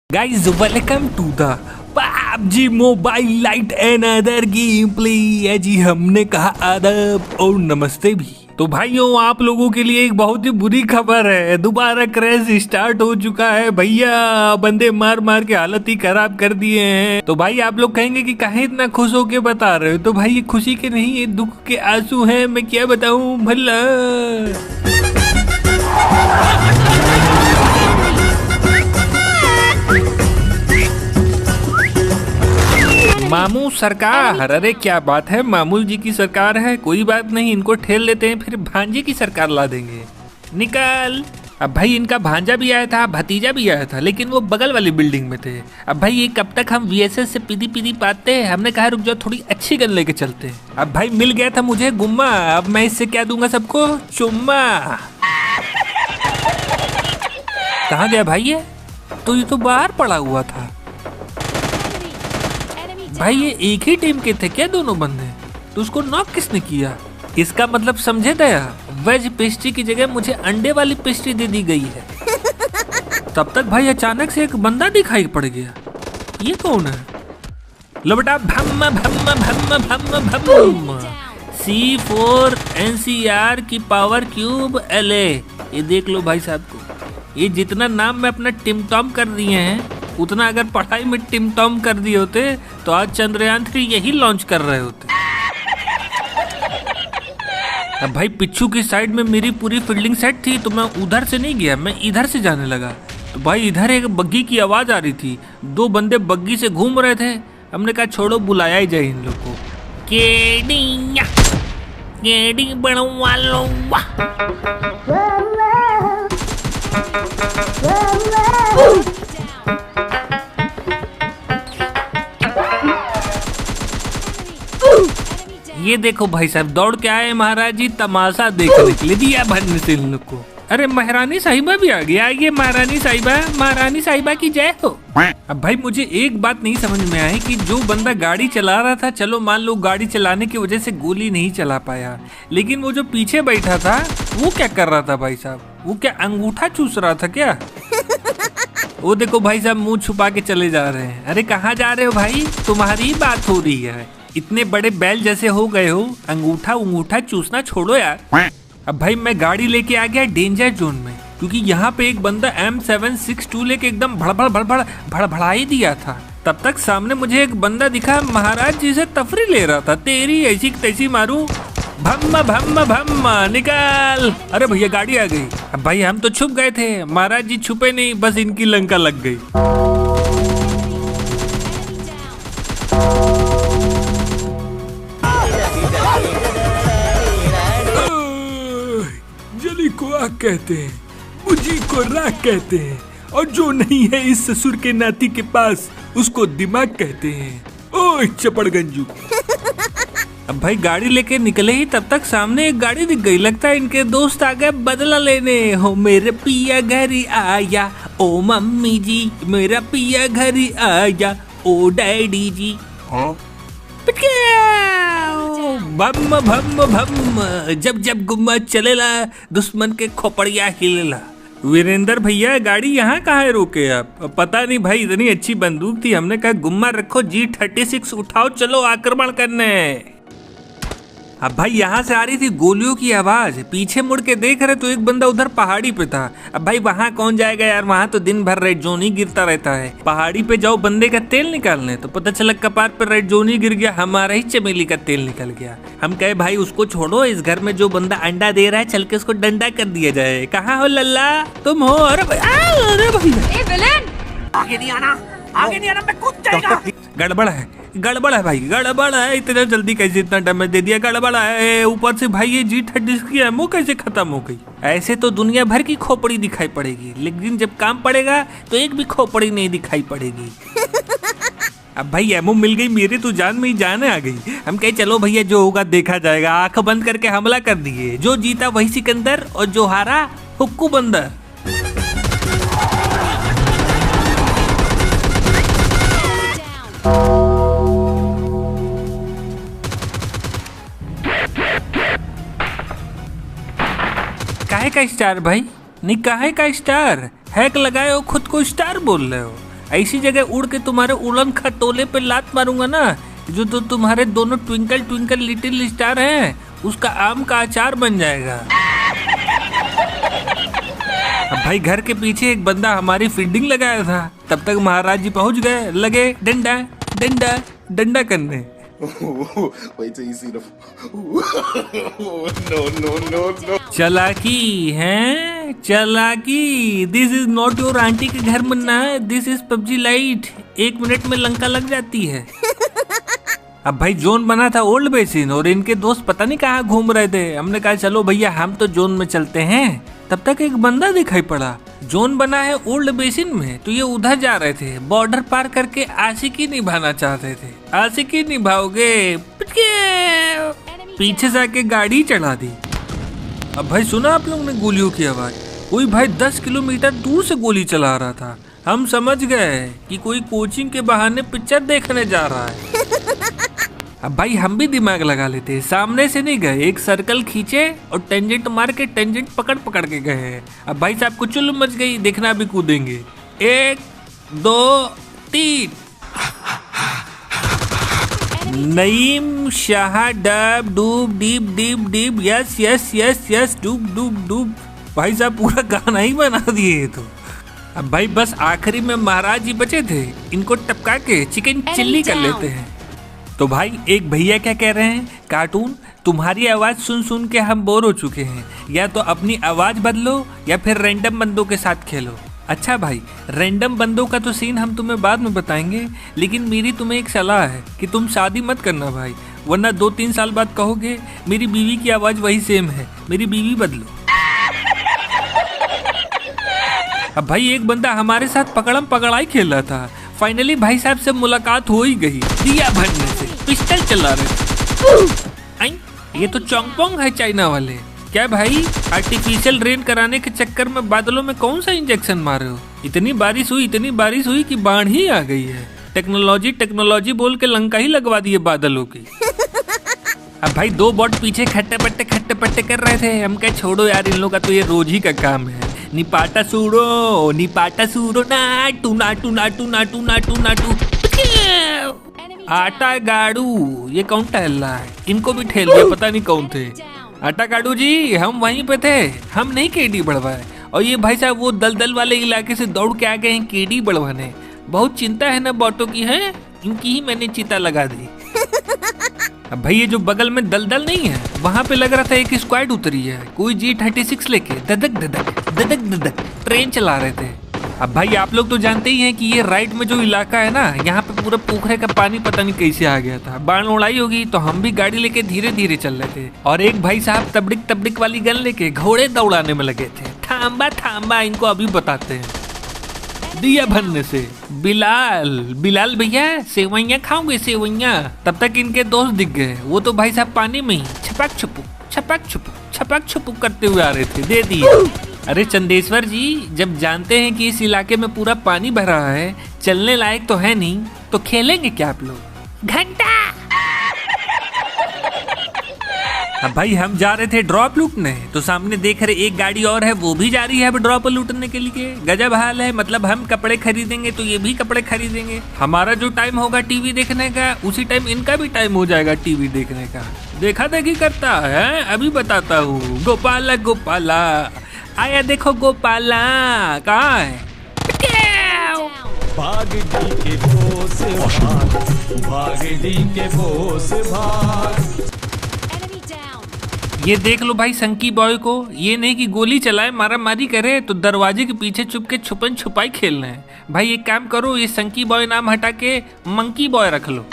Guys, welcome to the PUBG Mobile Lite and other gameplay। जी हमने कहा आदाब और नमस्ते भी। तो भाइयों, आप लोगों के लिए एक बहुत ही बुरी खबर है। दोबारा क्रैश स्टार्ट हो चुका है भैया। बंदे मार मार के हालत ही खराब कर दिए हैं। तो भाई आप लोग कहेंगे कि काहे इतना खुश होके बता रहे हो। तो भाई ये खुशी के नहीं, ये दुख के आंसू हैं। मैं क्या बताऊं भला। मामू सरकार, अरे क्या बात है, मामूल जी की सरकार है। कोई बात नहीं, इनको ठेल लेते हैं, फिर भांजे की सरकार ला देंगे। निकल। अब भाई इनका भांजा भी आया था, भतीजा भी आया था, लेकिन वो बगल वाली बिल्डिंग में थे। अब भाई ये कब तक हम वीएसएस से पीदी पीदी पाते हैं। हमने कहा रुक जाओ, थोड़ी अच्छी गन लेके चलते हैं। अब भाई मिल गया था मुझे गुम्मा। अब मैं इससे क्या दूंगा सबको, चुम्मा। कहाँ गया भाई ये? तो ये तो बाहर पड़ा हुआ था। भाई ये एक ही टीम के थे क्या दोनों बंदे? तो उसको नॉक किसने किया? इसका मतलब समझे दया, वेज पेस्ट्री की जगह मुझे अंडे वाली पेस्ट्री दे दी गई है। तब तक भाई अचानक से एक बंदा दिखाई पड़ गया। ये कौन है? लो बेटा, भम्म भम्म भम्म भम्म भम्म। C4 NCR की पावर क्यूब LA। ये देख लो भाई साहब को। ये जितना नाम में अपना टिमटॉम कर दिए हैं, उतना अगर पढ़ाई में टिमटॉम कर दिए होते तो आज चंद्रयान 3 यही लॉन्च कर रहे होते। अब भाई पिच्छू की साइड में मेरी पूरी फील्डिंग सेट थी, तो मैं उधर से नहीं गया, मैं इधर से जाने लगा। तो भाई इधर एक बग्गी की आवाज आ रही थी। दो बंदे बग्गी से घूम रहे थे। हमने कहा छोड़ो, बुलाया ही जाए इन लोग को। केडी बनवा लो। ये देखो भाई साहब, दौड़ के आए महाराज जी तमाशा देखने के लिए। दिया भरने से इन लोग को। अरे महारानी साहिबा भी आ गई। आइए महारानी साहिबा, महारानी साहिबा की जय हो। अब भाई मुझे एक बात नहीं समझ में आई कि जो बंदा गाड़ी चला रहा था, चलो मान लो गाड़ी चलाने की वजह से गोली नहीं चला पाया, लेकिन वो जो पीछे बैठा था वो क्या कर रहा था भाई साहब? वो क्या अंगूठा चूस रहा था क्या? वो देखो भाई साहब मुंह छुपा के चले जा रहे हैं। अरे कहाँ जा रहे हो भाई? तुम्हारी बात हो रही है। इतने बड़े बैल जैसे हो गए हो, अंगूठा चूसना छोड़ो यार। अब भाई मैं गाड़ी लेके आ गया डेंजर जोन में, क्योंकि यहाँ पे एक बंदा M762 लेके एकदम भड़भड़ा ही दिया था। तब तक सामने मुझे एक बंदा दिखा, महाराज जी से तफरी ले रहा था। तेरी ऐसी तैसी मारू, भम्मा भम्मा भम्मा। निकाल। अरे भैया गाड़ी आ गई। अब भाई हम तो छुप गए थे, महाराज जी छुपे नहीं, बस इनकी लंका लग गई। जली को आग कहते हैं, मुझी को राख कहते हैं, और जो नहीं है इस ससुर के नाती के पास, उसको दिमाग कहते हैं। ओए चपड़गंजू। अब भाई गाड़ी लेके निकले ही तब तक सामने एक गाड़ी दिख गई। लगता है इनके दोस्त आ गए बदला लेने। हो मेरे पिया घर आया, ओ मम्मी जी, मेरा पिया घर आया, ओ डैडी जी। हाँ? भम्म भम्म भम्म। जब जब गुम्मा चलेला, दुश्मन के खोपड़िया हिलेला। वीरेंद्र भैया गाड़ी यहाँ कहाँ रोके आप? पता नहीं भाई, इतनी अच्छी बंदूक थी। हमने कहा गुम्मा रखो, G36 उठाओ, चलो आक्रमण करने। अब भाई यहाँ से आ रही थी गोलियों की आवाज। पीछे मुड़ के देख रहे तो एक बंदा उधर पहाड़ी पे था। अब भाई वहाँ कौन जाएगा यार, वहाँ तो दिन भर रेड जोन ही गिरता रहता है। पहाड़ी पे जाओ बंदे का तेल निकालने, तो पता चला कपाट पर रेड जोन ही गिर गया, हमारा ही चमेली का तेल निकल गया। हम कहे भाई उसको छोड़ो, इस घर में जो बंदा अंडा दे रहा है चल के उसको डंडा कर दिया जाए। कहाँ हो लल्ला, तुम हो? अरे भैया आगे नहीं आना, आगे नहीं आना, मैं कूद जाएगा। गड़बड़ है भाई, गड़बड़ है। इतना जल्दी कैसे इतना डैमेज दे दिया? गड़बड़ है। ऊपर से भाई ये G36 की एमो कैसे खत्म हो गई? ऐसे तो दुनिया भर की खोपड़ी दिखाई पड़ेगी, लेकिन जब काम पड़ेगा तो एक भी खोपड़ी नहीं दिखाई पड़ेगी। अब भाई एमो मिल गई, मेरे तो जान में ही जान आ गई। हम कहे चलो भैया जो होगा देखा जाएगा। आंख बंद करके हमला कर दिए। जो जीता वही सिकंदर, और जो हारा हुक्कू बंदर। काहे का स्टार भाई? नहीं काहे का स्टार? हैक लगाए हो, खुद को स्टार बोल रहे हो। ऐसी जगह उड़ के तुम्हारे उड़न खटोले पे लात मारूंगा ना, जो तो तुम्हारे दोनों ट्विंकल ट्विंकल लिटिल स्टार हैं उसका आम का अचार बन जाएगा। अब भाई घर के पीछे एक बंदा हमारी फील्डिंग लगाया था, तब तक महाराज जी पहुंच गए, लगे डंडा डंडा डंडा करने। Wait till you see the. No. चालाकी है चालाकी। This is not your aunty के घर बनना है, this is PUBG light. 1 minute में लंका लग जाती है। अब भाई जोन बना था ओल्ड बेसिन और इनके दोस्त पता नहीं कहाँ घूम रहे थे। हमने कहा चलो भैया हम तो जोन में चलते हैं। तब तक एक बंदा दिखाई पड़ा। जोन बना है ओल्ड बेसिन में, तो ये उधर जा रहे थे। बॉर्डर पार करके आशिकी निभाना चाहते थे। आशिकी निभाओगे, पीछे से आके गाड़ी चढ़ा दी। अब भाई सुना आप लोगों ने गोलियों की आवाज? कोई भाई 10 किलोमीटर दूर से गोली चला रहा था। हम समझ गए कि कोई कोचिंग के बहाने पिक्चर देखने जा रहा है। अब भाई हम भी दिमाग लगा लेते, सामने से नहीं गए, एक सर्कल खींचे और टेंजेंट मार के टेंजेंट पकड़ के गए। अब भाई साहब को चुल मच गई, देखना भी कूदेंगे। 1 2 3 नईम शाह डब डूब deep deep deep yes yes yes yes डूब डूब डूब। भाई साहब पूरा गाना ही बना दिए तो। अब भाई बस आखिरी में महाराज जी बचे थे, इनको टपका के चिकन चिल्ली कर लेते हैं। तो भाई एक भैया क्या कह रहे हैं, कार्टून तुम्हारी आवाज सुन सुन के हम बोर हो चुके हैं, या तो अपनी आवाज बदलो या फिर रैंडम बंदों के साथ खेलो। अच्छा भाई, रैंडम बंदों का तो सीन हम तुम्हें बाद में बताएंगे, लेकिन मेरी तुम्हें एक सलाह है कि तुम शादी मत करना भाई, वरना 2-3 साल बाद कहोगे मेरी बीवी की आवाज वही सेम है, मेरी बीवी बदलो। अब भाई एक बंदा हमारे साथ पकड़म पकड़ाई खेल रहा था। फाइनली भाई साहब से मुलाकात हो ही गई, दिया भरने से पिस्टल चला रहे। ये तो चोंगपोंग है चाइना वाले। क्या भाई आर्टिफिशियल रेन कराने के चक्कर में बादलों में कौन सा इंजेक्शन मारे हो? इतनी बारिश हुई कि बाढ़ ही आ गई है। टेक्नोलॉजी बोल के लंका ही लगवा दिए बादलों की। अब भाई 2 बॉट पीछे खट्टे पट्टे कर रहे थे। हम क्या छोड़ो यार, इन लोगों का तो ये रोज ही का काम है। निपाटा सूरो नाटू नाटू नाटू नाटू नाटू नाटू। आटा गाड़ू, ये कौन टहल रहा है? इनको भी ठेल दिया, पता नहीं कौन थे। आटा गाड़ू जी हम वहीं पे थे, हम नहीं केडी बढ़वाए। और ये भाई साहब वो दलदल वाले इलाके से दौड़ के आ गए हैं केडी बढ़वाने। बहुत चिंता है ना बॉटों की, है इनकी ही मैंने चिता लगा दी। अब भाई ये जो बगल में दलदल नहीं है, वहाँ पे लग रहा था एक स्क्वाड उतरी है, कोई G36 लेके ददक ट्रेन चला रहे थे। अब भाई आप लोग तो जानते ही हैं कि ये राइट में जो इलाका है ना, यहाँ पे पूरा पोखरे का पानी पता नहीं कैसे आ गया था। बाढ़ उड़ाई होगी, तो हम भी गाड़ी लेके धीरे धीरे चल रहे थे और एक भाई साहब तबडिक वाली गन लेके घोड़े दौड़ाने में लगे थे। थांबा इनको अभी बताते हैं। दिया भरने से बिलाल भैया सेवैयां खाओगे सेवैयां? तब तक इनके दोस्त दिख गए, वो तो भाई साहब पानी में ही छपक छुपुक करते हुए आ रहे थे। दे दिए। अरे चंदेश्वर जी, जब जानते हैं कि इस इलाके में पूरा पानी भरा है, चलने लायक तो है नहीं, तो खेलेंगे क्या आप लोग? घंटा। अब भाई हम जा रहे थे ड्रॉप लूटने, तो सामने देख रहे एक गाड़ी और है, वो भी जा रही है अब ड्रॉप लूटने के लिए। गजब हाल है, मतलब हम कपड़े खरीदेंगे तो ये भी कपड़े खरीदेंगे। हमारा जो टाइम होगा टीवी देखने का, उसी टाइम इनका भी टाइम हो जाएगा टीवी देखने का। देखा देखी करता है, अभी बताता हूँ। गोपाला आया, देखो गोपाला कहाँ है? ये देख लो भाई संकी बॉय को, ये नहीं कि गोली चलाए मारा मारी करे, तो दरवाजे के पीछे छुप के छुपन छुपाई खेलना है। भाई एक काम करो, ये संकी बॉय नाम हटा के मंकी बॉय रख लो।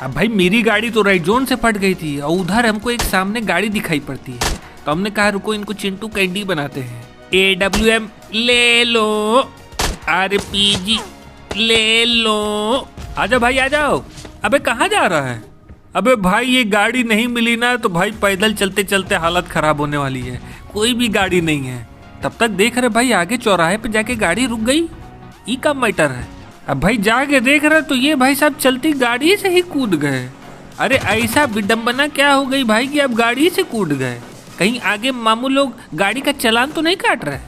अब भाई मेरी गाड़ी तो राइट जोन से फट गई थी और उधर हमको एक सामने गाड़ी दिखाई पड़ती है, तो हमने कहा रुको इनको चिंटू कैंडी बनाते हैं। AWM ले लो, RPG ले लो। आजा भाई आ जाओ। अबे कहाँ जा रहा है? अबे भाई ये गाड़ी नहीं मिली ना, तो भाई पैदल चलते चलते हालत खराब होने वाली है। कोई भी गाड़ी नहीं है। तब तक देख रहे भाई आगे चौराहे पे जाके गाड़ी रुक गई। ई का मैटर है। अब भाई जाके देख रहे तो ये भाई साहब चलती गाड़ी से ही कूद गए। अरे ऐसा विडम्बना क्या हो गई भाई कि अब गाड़ी से कूद गए? कहीं आगे मामू लोग गाड़ी का चालान तो नहीं काट रहे?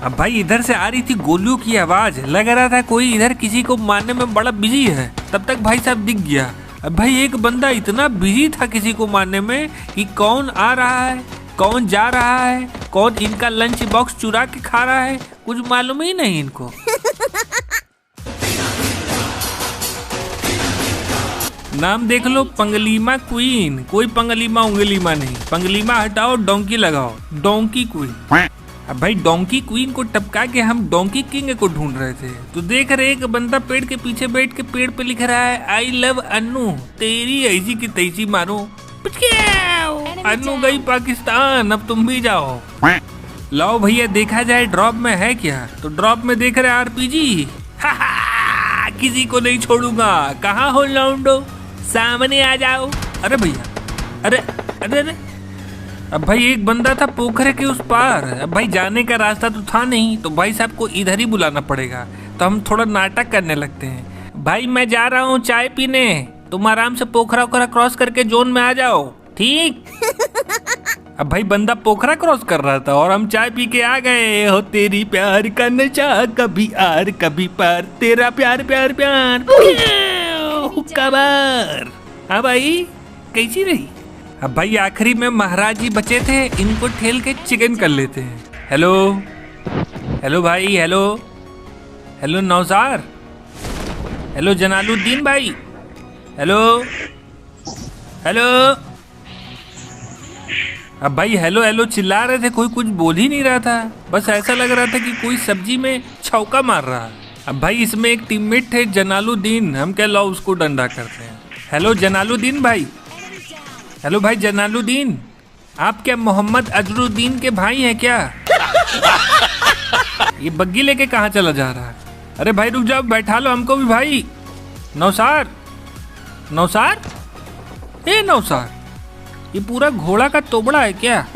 अब भाई इधर से आ रही थी गोलियों की आवाज, लग रहा था कोई इधर किसी को मारने में बड़ा बिजी है। तब तक भाई साहब दिख गया। अब भाई एक बंदा इतना बिजी था किसी को मारने में कि कौन आ रहा है, कौन जा रहा है, कौन इनका लंच बॉक्स चुरा के खा रहा है, कुछ मालूम ही नहीं इनको। नाम देख लो, पंगलीमा क्वीन। कोई पंगलीमा उंगलीमा नहीं, पंगलीमा हटाओ, डोंकी लगाओ, डोंकी क्वीन। अब भाई डोंकी क्वीन को टपका के हम डोंकी किंग को ढूंढ रहे थे, तो देख रहे एक बंदा पेड़ के पीछे बैठ के पेड़ पे लिख रहा है आई लव अन्नू, तेरी ऐसी की तैसी मारो। अन्नू गई पाकिस्तान, अब तुम भी जाओ। लाओ भैया देखा जाए ड्रॉप में है क्या, तो ड्रॉप में देख रहे आरपीजी। किसी को नहीं छोड़ूंगा, कहाँ हो लौंडो, सामने आ जाओ। अरे भैया, अरे अरे अरे, अब भाई एक बंदा था पोखरे के उस पार। अब भाई जाने का रास्ता तो था नहीं, तो भाई साहब को इधर ही बुलाना पड़ेगा। तो हम थोड़ा नाटक करने लगते हैं, भाई मैं जा रहा हूँ चाय पीने, तुम आराम से पोखरा ओखरा क्रॉस करके जोन में आ जाओ, ठीक। अब भाई बंदा पोखरा क्रॉस कर रहा था और हम चाय पी के आ गए। हो तेरी प्यार का नशा, कभी आर कभी पार, तेरा प्यार प्यार प्यार हुक्का बार। हाँ भाई कैसी रही। अब भाई आखिरी में महाराज जी बचे थे, इनको ठेल के चिकन कर लेते हैं। हेलो हेलो भाई, हेलो हेलो नौसार, हेलो जनालुद्दीन भाई, हेलो हेलो। अब भाई हेलो हेलो चिल्ला रहे थे, कोई कुछ बोल ही नहीं रहा था, बस ऐसा लग रहा था कि कोई सब्जी में छौका मार रहा है। अब भाई इसमें एक टीममेट थे जनालुद्दीन, हम क्या लो उसको डंडा करते हैं। हेलो जनालुद्दीन भाई, हेलो भाई जनालुद्दीन, आप क्या मोहम्मद अजरुद्दीन के भाई हैं क्या? ये बग्गी लेके कहाँ चला जा रहा है? अरे भाई रुक जाओ, बैठा लो हमको भी भाई। नौसार, नौसार, ए नौसार, ये पूरा घोड़ा का तोबड़ा है क्या?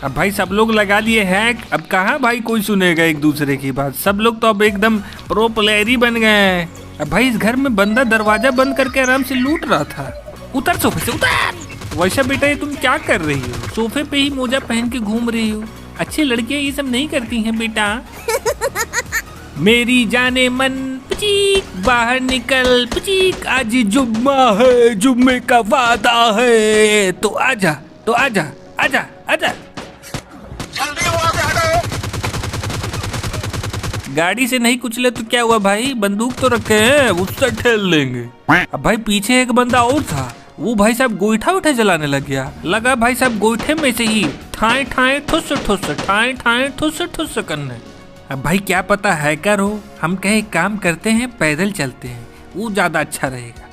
अब भाई सब लोग लगा लिए हैक, अब कहाँ भाई कोई सुनेगा एक दूसरे की बात, सब लोग तो अब एकदम प्रो प्लेयर ही बन गए हैं। अब भाई इस घर में बंदा दरवाजा बंद करके आराम से लूट रहा था। उतर सोफे से उतर। वैसा बेटा ये तुम क्या कर रही हो, सोफे पे ही मोजा पहन के घूम रही हो? अच्छी लड़कियां ये सब नहीं करती हैं बेटा। मेरी जाने मन पिचीक, बाहर निकल पिचीक, आज जुम्मा है, जुम्मे का वादा है, तो आजा, तो आजा, आजा आजा। गाड़ी से नहीं कुचले तो क्या हुआ भाई, बंदूक तो रखे हैं, उससे ठेल लेंगे। अब भाई पीछे एक बंदा और था, वो भाई साहब गोईठा उठा जलाने लग गया। लगा भाई साहब गोईठे में से ही ठाए ठाए ठुस ठुस, ठाए ठाए ठुस ठुस करने। अब भाई क्या पता हैकर हो, हम कहे काम करते हैं पैदल चलते हैं, वो ज्यादा अच्छा रहेगा।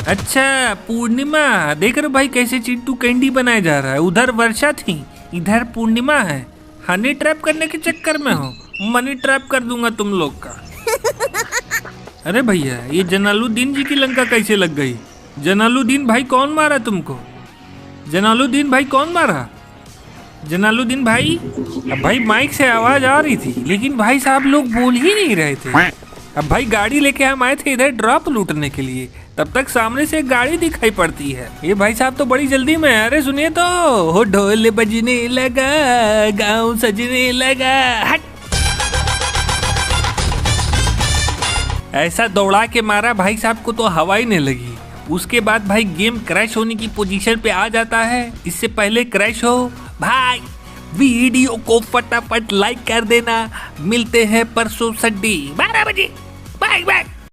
अच्छा पूर्णिमा, देख रहे भाई कैसे चिट्टू कैंडी बनाया जा रहा है। उधर वर्षा थी, इधर पूर्णिमा है। हनी ट्रैप करने के चक्कर में हो, मनी ट्रैप कर दूंगा तुम लोग का। अरे भैया ये जनालुद्दीन जी की लंका कैसे लग गई? जनालुद्दीन भाई कौन मारा तुमको? जनालुद्दीन भाई कौन मारा? जनालुद्दीन भाई, अब भाई माइक से आवाज आ रही थी लेकिन भाई साहब लोग बोल ही नहीं रहे थे। अब भाई गाड़ी लेके हम आए थे इधर ड्रॉप लूटने के लिए, तब तक सामने से एक गाड़ी दिखाई पड़ती है। ये भाई साहब तो बड़ी जल्दी में। अरे सुनिए तो, हो ढोल बजने लगा, गाँव सजने लगा, हट। ऐसा दौड़ा के मारा भाई साहब को तो हवा ही नहीं लगी। उसके बाद भाई गेम क्रैश होने की पोजीशन पे आ जाता है। इससे पहले क्रैश हो भाई वीडियो को फटाफट लाइक कर देना। मिलते हैं परसों संडे 12 बजे। Bye bye.